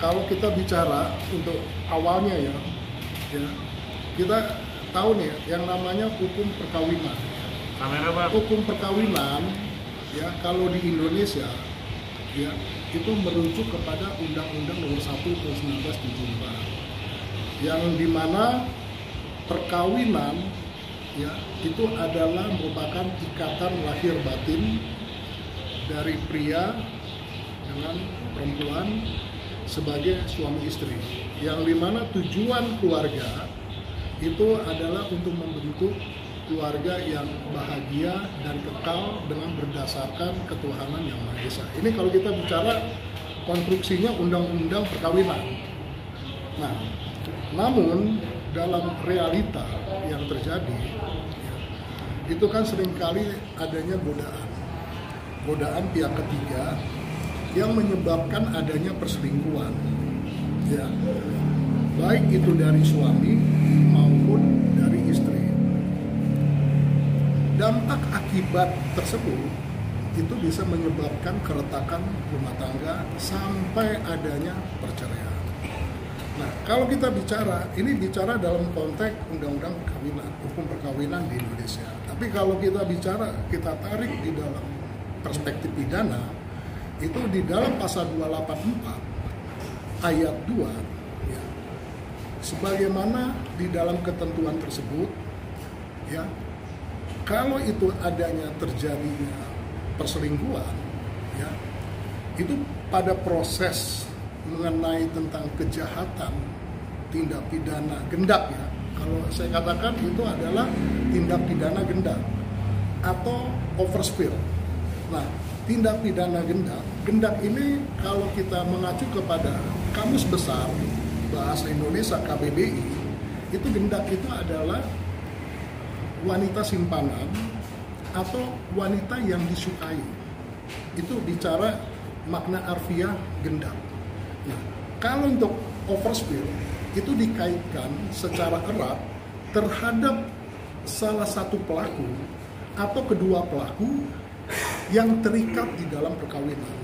kalau kita bicara untuk awalnya ya, kita tahu nih yang namanya hukum perkawinan. Hukum perkawinan ya kalau di Indonesia ya itu merujuk kepada Undang-Undang Nomor 1 Tahun 1974 yang dimana perkawinan ya itu adalah merupakan ikatan lahir batin dari pria dengan perempuan sebagai suami istri, yang dimana tujuan keluarga itu adalah untuk membentuk keluarga yang bahagia dan kekal dengan berdasarkan ketuhanan yang Maha Esa. Ini kalau kita bicara konstruksinya undang-undang perkawinan. Nah, namun dalam realita yang terjadi itu kan seringkali adanya godaan pihak ketiga yang menyebabkan adanya perselingkuhan, ya, baik itu dari suami maupun dari istri. Dampak akibat tersebut itu bisa menyebabkan keretakan rumah tangga sampai adanya perceraian. Nah, kalau kita bicara, ini bicara dalam konteks undang-undang perkawinan, hukum perkawinan di Indonesia. Tapi kalau kita bicara, kita tarik di dalam perspektif pidana, itu di dalam pasal 284 ayat 2 ya, sebagaimana di dalam ketentuan tersebut ya, kalau itu adanya terjadinya perselingkuhan ya, itu pada proses mengenai tentang kejahatan tindak pidana gendak ya, kalau saya katakan itu adalah tindak pidana gendak atau overspill. Nah, tindak pidana gendak ini kalau kita mengacu kepada Kamus Besar Bahasa Indonesia KBBI, itu gendak itu adalah wanita simpanan atau wanita yang disukai. Itu bicara makna harfiah gendak. Nah, kalau untuk overspill itu dikaitkan secara erat terhadap salah satu pelaku atau kedua pelaku yang terikat di dalam perkawinan.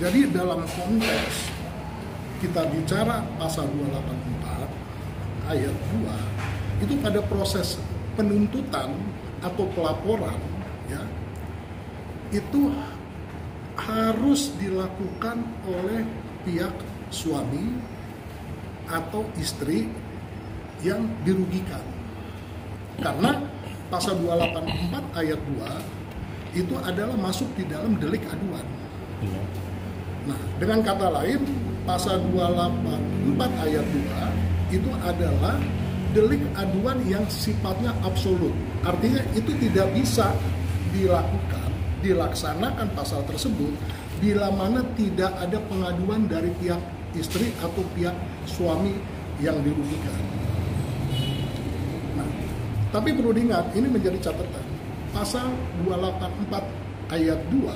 Jadi dalam konteks kita bicara pasal 284 ayat 2 itu pada proses penuntutan atau pelaporan ya, itu harus dilakukan oleh pihak suami atau istri yang dirugikan. Karena pasal 284 ayat 2 itu adalah masuk di dalam delik aduan. Nah, dengan kata lain, pasal 284 ayat 2 itu adalah delik aduan yang sifatnya absolut. Artinya itu tidak bisa dilaksanakan pasal tersebut bila mana tidak ada pengaduan dari pihak istri atau pihak suami yang dirugikan. Nah, tapi perlu diingat, ini menjadi catatan. Pasal 284 ayat 2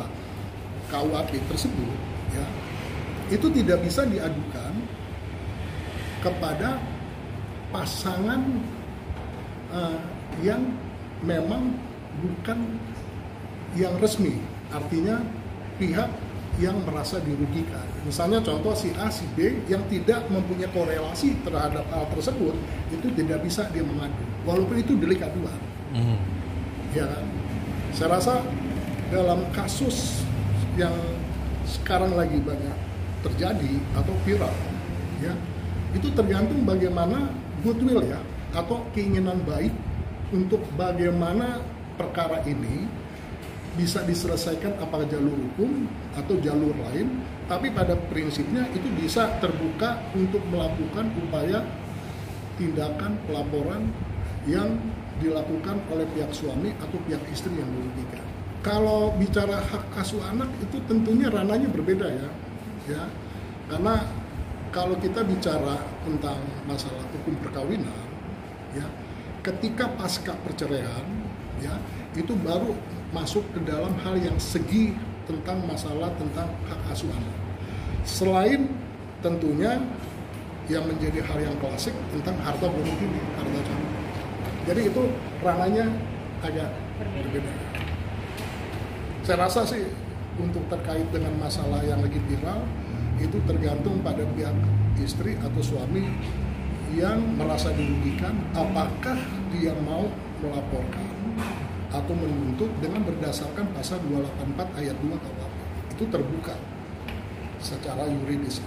KUHP tersebut ya, itu tidak bisa diadukan kepada pasangan yang memang bukan yang resmi, artinya pihak yang merasa dirugikan. Misalnya contoh si A, si B yang tidak mempunyai korelasi terhadap hal tersebut, itu tidak bisa dia mengadu, walaupun itu delik aduan. Ya kan? Saya rasa dalam kasus yang sekarang lagi banyak terjadi atau viral ya, itu tergantung bagaimana goodwill ya atau keinginan baik untuk bagaimana perkara ini bisa diselesaikan apakah jalur hukum atau jalur lain, tapi pada prinsipnya itu bisa terbuka untuk melakukan upaya tindakan pelaporan yang dilakukan oleh pihak suami atau pihak istri yang dirugikan. Kalau bicara hak asuh anak itu tentunya ranahnya berbeda ya, karena kalau kita bicara tentang masalah hukum perkawinan, ya, ketika pasca perceraian, ya, itu baru masuk ke dalam hal yang segi tentang masalah tentang hak asuh anak. Selain tentunya yang menjadi hal yang klasik tentang harta bunuh diri, harta campuran. Jadi itu ranahnya agak berbeda. Saya rasa sih untuk terkait dengan masalah yang lagi viral, itu tergantung pada pihak istri atau suami yang merasa dirugikan, apakah dia mau melaporkan atau menuntut dengan berdasarkan pasal 284 ayat 2 KUHP. Itu terbuka secara yuridis.